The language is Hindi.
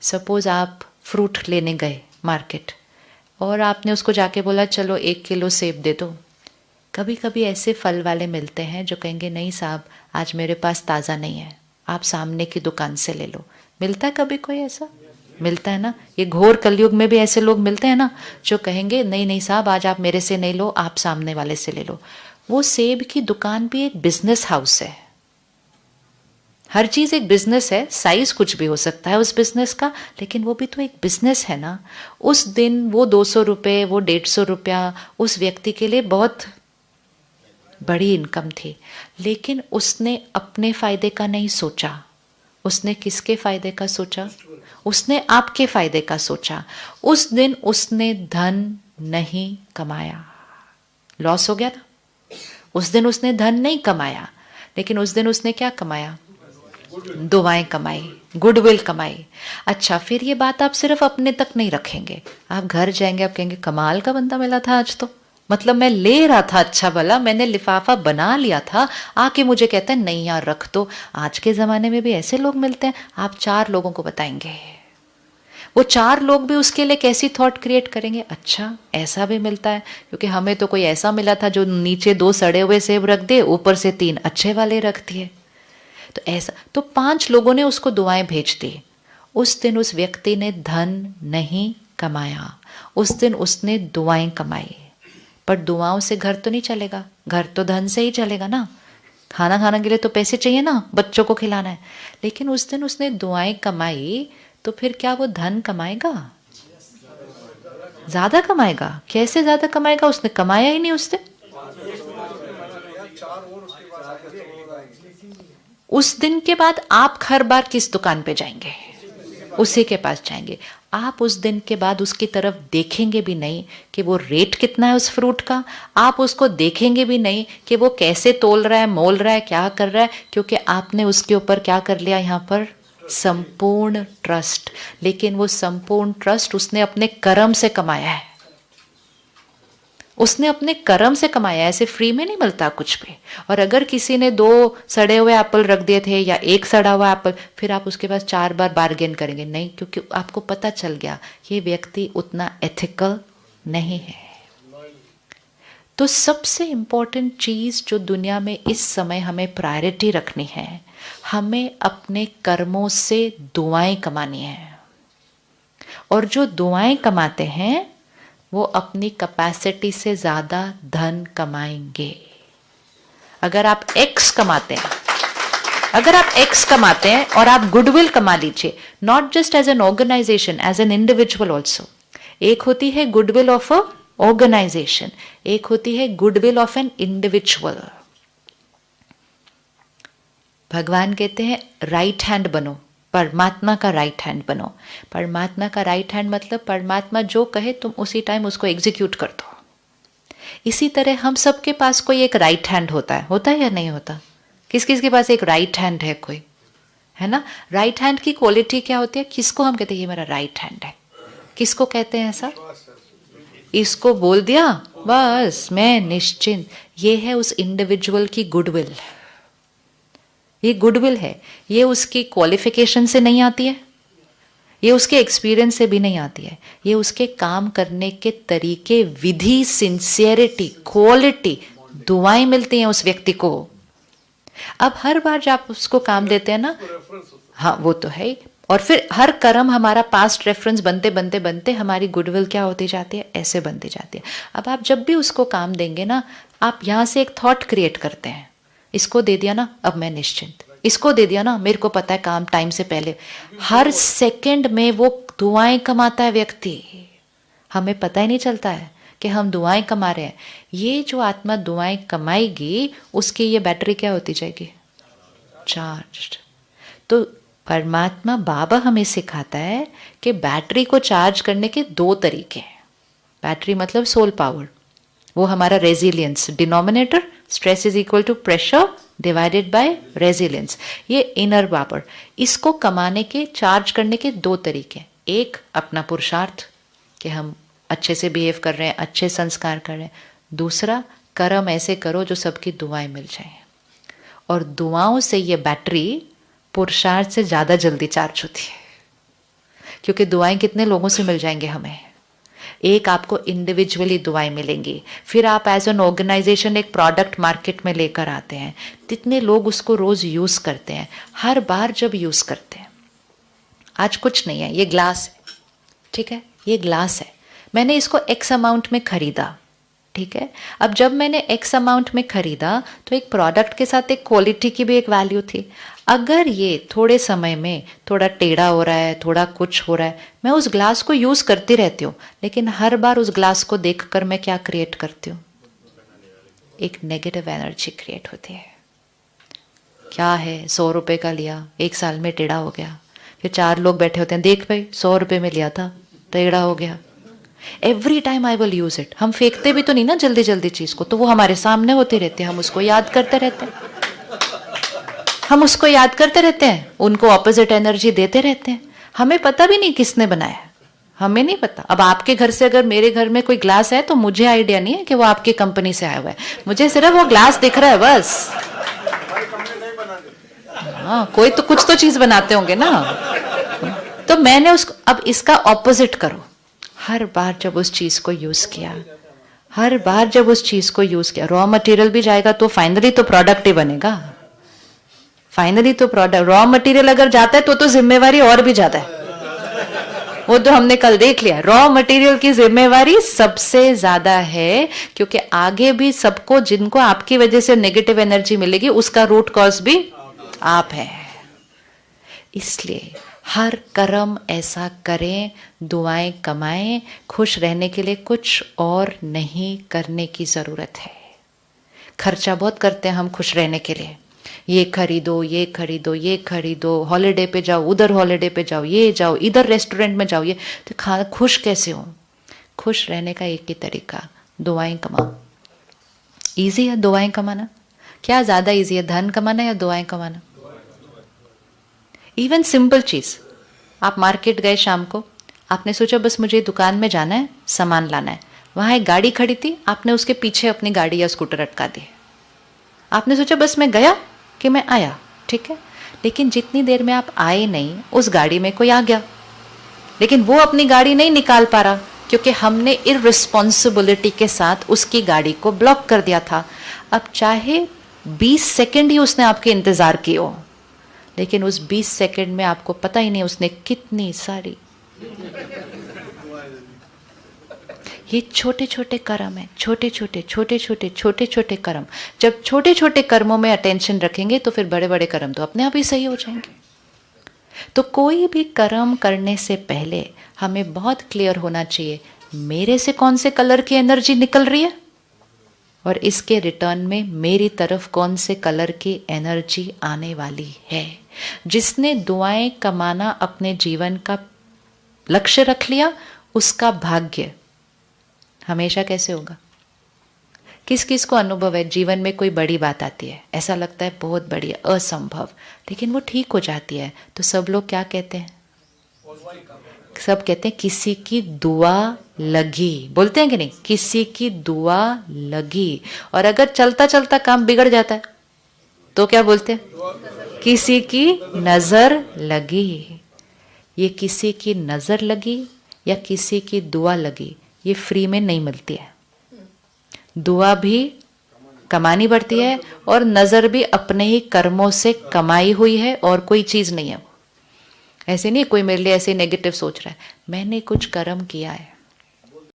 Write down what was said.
सपोज आप फ्रूट लेने गए मार्केट और आपने उसको जाके बोला चलो 1 किलो सेब दे दो। कभी कभी ऐसे फल वाले मिलते हैं जो कहेंगे नहीं साहब आज मेरे पास ताज़ा नहीं है, आप सामने की दुकान से ले लो। मिलता है कभी कोई ऐसा? मिलता है ना। ये घोर कलयुग में भी ऐसे लोग मिलते हैं ना जो कहेंगे नहीं नहीं साहब आज आप मेरे से नहीं लो, आप सामने वाले से ले लो। वो सेब की दुकान भी एक बिजनेस हाउस है। हर चीज़ एक बिजनेस है, साइज कुछ भी हो सकता है उस बिजनेस का, लेकिन वो भी तो एक बिजनेस है ना। उस दिन वो 200 रुपये, वो 150 रुपया उस व्यक्ति के लिए बहुत बड़ी इनकम थी, लेकिन उसने अपने फायदे का नहीं सोचा। उसने किसके फायदे का सोचा? उसने आपके फायदे का सोचा। उस दिन उसने धन नहीं कमाया, लॉस हो गया ना। उस दिन उसने धन नहीं कमाया, लेकिन उस दिन उसने क्या कमाया? दुआएं कमाई, गुडविल कमाई। अच्छा, फिर ये बात आप सिर्फ अपने तक नहीं रखेंगे, आप घर जाएंगे, आप कहेंगे कमाल का बंदा मिला था आज तो, मतलब मैं ले रहा था अच्छा भला, मैंने लिफाफा बना लिया था, आके मुझे कहते हैं नहीं यार रख दो। आज के ज़माने में भी ऐसे लोग मिलते हैं। आप 4 लोगों को बताएंगे, वो 4 लोग भी उसके लिए कैसी थॉट क्रिएट करेंगे, अच्छा ऐसा भी मिलता है। क्योंकि हमें तो कोई ऐसा मिला था जो नीचे 2 सड़े हुए सेब रख दिए, ऊपर से 3 अच्छे वाले रख दिए। तो ऐसा, तो 5 लोगों ने उसको दुआएं भेज दी। उस दिन उस व्यक्ति ने धन नहीं कमाया, उस दिन उसने दुआएं कमाई। पर दुआओं से घर तो नहीं चलेगा, घर तो धन से ही चलेगा ना। खाना खाने के लिए तो पैसे चाहिए ना, बच्चों को खिलाना है। लेकिन उस दिन उसने दुआएं कमाई, तो फिर क्या वो धन कमाएगा? ज्यादा कमाएगा। कैसे ज्यादा कमाएगा? उसने कमाया ही नहीं उस दिन। उस दिन के बाद आप हर बार किस दुकान पे जाएंगे? उसी के पास जाएंगे। आप उस दिन के बाद उसकी तरफ देखेंगे भी नहीं कि वो रेट कितना है उस फ्रूट का, आप उसको देखेंगे भी नहीं कि वो कैसे तोल रहा है, मोल रहा है, क्या कर रहा है, क्योंकि आपने उसके ऊपर क्या कर लिया यहाँ पर? संपूर्ण ट्रस्ट। लेकिन वो संपूर्ण ट्रस्ट उसने अपने कर्म से कमाया है, उसने अपने कर्म से कमाया, ऐसे फ्री में नहीं मिलता कुछ भी। और अगर किसी ने 2 सड़े हुए एप्पल रख दिए थे या 1 सड़ा हुआ एप्पल, फिर आप उसके पास 4 बार बार्गेन करेंगे नहीं, क्योंकि आपको पता चल गया ये व्यक्ति उतना एथिकल नहीं है। तो सबसे इंपॉर्टेंट चीज जो दुनिया में इस समय हमें प्रायोरिटी रखनी है, हमें अपने कर्मों से दुआएं कमानी है। और जो दुआएं कमाते हैं वो अपनी कैपेसिटी से ज्यादा धन कमाएंगे। अगर आप एक्स कमाते हैं, अगर आप एक्स कमाते हैं और आप गुडविल कमा लीजिए, not just as an organization, as an individual also. एक होती है गुडविल ऑफ अ ऑर्गेनाइजेशन, एक होती है गुडविल ऑफ एन इंडिविजुअल। भगवान कहते हैं राइट हैंड बनो, परमात्मा का राइट हैंड बनो। परमात्मा का राइट हैंड मतलब परमात्मा जो कहे तुम उसी टाइम उसको एग्जीक्यूट कर दो। इसी तरह हम सबके पास कोई एक राइट हैंड होता है या नहीं होता? किस किस के पास एक राइट हैंड है? कोई है ना। राइट हैंड की क्वालिटी क्या होती है? किसको हम कहते हैं ये मेरा राइट हैंड है? किसको कहते हैं ऐसा? इसको बोल दिया बस मैं निश्चिंत। ये है उस इंडिविजुअल की गुडविल। ये गुडविल है, ये उसकी क्वालिफिकेशन से नहीं आती है, ये उसके एक्सपीरियंस से भी नहीं आती है, ये उसके काम करने के तरीके, विधि, सिंसियरिटी, क्वालिटी, दुआएं मिलती हैं उस व्यक्ति को। अब हर बार जब आप उसको काम देते हैं ना, हाँ वो तो है ही। और फिर हर कर्म हमारा पास्ट रेफरेंस बनते बनते बनते हमारी गुडविल क्या होती जाती है? ऐसे बनती जाती है। अब आप जब भी उसको काम देंगे ना, आप यहाँ से एक थॉट क्रिएट करते हैं, इसको दे दिया ना अब मैं निश्चिंत, इसको दे दिया ना मेरे को पता है काम टाइम से पहले। हर सेकंड में वो दुआएं कमाता है व्यक्ति, हमें पता ही नहीं चलता है कि हम दुआएं कमा रहे हैं। ये जो आत्मा दुआएं कमाएगी उसकी ये बैटरी क्या होती जाएगी? चार्ज। तो परमात्मा बाबा हमें सिखाता है कि बैटरी को चार्ज करने के 2 तरीके हैं। बैटरी मतलब सोल पावर, वो हमारा resilience, denominator stress is equal to pressure divided by resilience, ये इनर पावर। इसको कमाने के, चार्ज करने के 2 तरीके। एक अपना पुरुषार्थ कि हम अच्छे से बिहेव कर रहे हैं, अच्छे संस्कार कर रहे हैं। दूसरा कर्म ऐसे करो जो सबकी दुआएं मिल जाएं। और दुआओं से ये बैटरी पुरुषार्थ से ज़्यादा जल्दी चार्ज होती है, क्योंकि दुआएं कितने लोगों से मिल जाएंगे हमें। एक आपको इंडिविजुअली दुआएं मिलेंगी, फिर आप एज एन ऑर्गेनाइजेशन एक प्रोडक्ट मार्केट में लेकर आते हैं, कितने लोग उसको रोज यूज करते हैं। हर बार जब यूज करते हैं, आज कुछ नहीं है, ये ग्लास है, ठीक है, ये ग्लास है, मैंने इसको एक्स अमाउंट में खरीदा, ठीक है। अब जब मैंने एक्स अमाउंट में खरीदा तो एक प्रोडक्ट के साथ एक क्वालिटी की भी एक वैल्यू थी। अगर ये थोड़े समय में थोड़ा टेढ़ा हो रहा है, थोड़ा कुछ हो रहा है, मैं उस ग्लास को यूज करती रहती हूँ, लेकिन हर बार उस ग्लास को देखकर मैं क्या क्रिएट करती हूँ, एक नेगेटिव एनर्जी क्रिएट होती है। क्या है, 100 रुपए का लिया, 1 साल में टेढ़ा हो गया, फिर 4 लोग बैठे होते हैं, देख भाई 100 रुपए में लिया था, टेढ़ा हो गया। Every time I will use it. हम फेंकते भी तो नहीं ना जल्दी जल्दी चीज को, तो वो हमारे सामने होती रहती है, हम उसको याद करते रहते हैं, हम उसको याद करते रहते हैं, उनको ऑपोजिट एनर्जी देते रहते हैं। हमें पता भी नहीं किसने बनाया, हमें नहीं पता। अब आपके घर से अगर मेरे घर में कोई ग्लास है तो मुझे आइडिया नहीं है कि वो आपकी कंपनी से आया हुआ है, मुझे सिर्फ वो ग्लास दिख रहा है बस। हाँ, कोई तो कुछ तो चीज बनाते होंगे ना। तो मैंने उसको, अब इसका ऑपोजिट करो। हर बार जब उस चीज को यूज किया, हर बार जब उस चीज को यूज किया, रॉ मटेरियल भी जाएगा तो फाइनली तो प्रोडक्ट ही बनेगा। फाइनली तो प्रोडक्ट, रॉ मटेरियल अगर जाता है तो जिम्मेवारी और भी ज्यादा है। वो तो हमने कल देख लिया, रॉ मटेरियल की जिम्मेवारी सबसे ज्यादा है, क्योंकि आगे भी सबको, जिनको आपकी वजह से नेगेटिव एनर्जी मिलेगी, उसका रूट कॉज भी आप है। इसलिए हर कर्म ऐसा करें, दुआएं कमाएं, खुश रहने के लिए कुछ और नहीं करने की जरूरत है। खर्चा बहुत करते हैं हम खुश रहने के लिए, ये खरीदो, ये खरीदो, ये खरीदो, हॉलिडे पे जाओ, उधर हॉलिडे पे जाओ, ये जाओ, इधर रेस्टोरेंट में जाओ, ये तो खा खुश कैसे हो? खुश रहने का एक ही तरीका, दुआएं कमाओ। इजी है दुआएं कमाना? क्या ज्यादा इजी है, धन कमाना या दुआएं कमाना? इवन सिंपल चीज, आप मार्केट गए शाम को, आपने सोचा बस मुझे दुकान में जाना है, सामान लाना है, वहां एक गाड़ी खड़ी थी, आपने उसके पीछे अपनी गाड़ी या स्कूटर अटका दी। आपने सोचा बस मैं गया कि मैं आया, ठीक है, लेकिन जितनी देर में आप आए नहीं, उस गाड़ी में कोई आ गया, लेकिन वो अपनी गाड़ी नहीं निकाल पा रहा, क्योंकि हमने इररिस्पॉन्सिबिलिटी के साथ उसकी गाड़ी को ब्लॉक कर दिया था। अब चाहे 20 सेकंड ही उसने आपके इंतजार किए हो, लेकिन उस 20 सेकंड में आपको पता ही नहीं उसने कितनी सारी, ये छोटे छोटे कर्म है, छोटे छोटे छोटे छोटे छोटे छोटे कर्म। जब छोटे छोटे कर्मों में अटेंशन रखेंगे तो फिर बड़े बड़े कर्म तो अपने आप ही सही हो जाएंगे। तो कोई भी कर्म करने से पहले हमें बहुत क्लियर होना चाहिए, मेरे से कौन से कलर की एनर्जी निकल रही है और इसके रिटर्न में मेरी तरफ कौन से कलर की एनर्जी आने वाली है। जिसने दुआएं कमाना अपने जीवन का लक्ष्य रख लिया, उसका भाग्य हमेशा कैसे होगा? किस किस को अनुभव है, जीवन में कोई बड़ी बात आती है, ऐसा लगता है बहुत बड़ी है, असंभव, लेकिन वो ठीक हो जाती है, तो सब लोग क्या कहते हैं? सब कहते हैं किसी की दुआ लगी, बोलते हैं कि नहीं, किसी की दुआ लगी। और अगर चलता चलता काम बिगड़ जाता है तो क्या बोलते हैं? किसी की नजर लगी। ये किसी की नजर लगी या किसी की दुआ लगी, ये फ्री में नहीं मिलती है। दुआ भी कमानी पड़ती है और नजर भी अपने ही कर्मों से कमाई हुई है, और कोई चीज नहीं है। ऐसे नहीं कोई मेरे लिए ऐसे नेगेटिव सोच रहा है, मैंने कुछ कर्म किया है,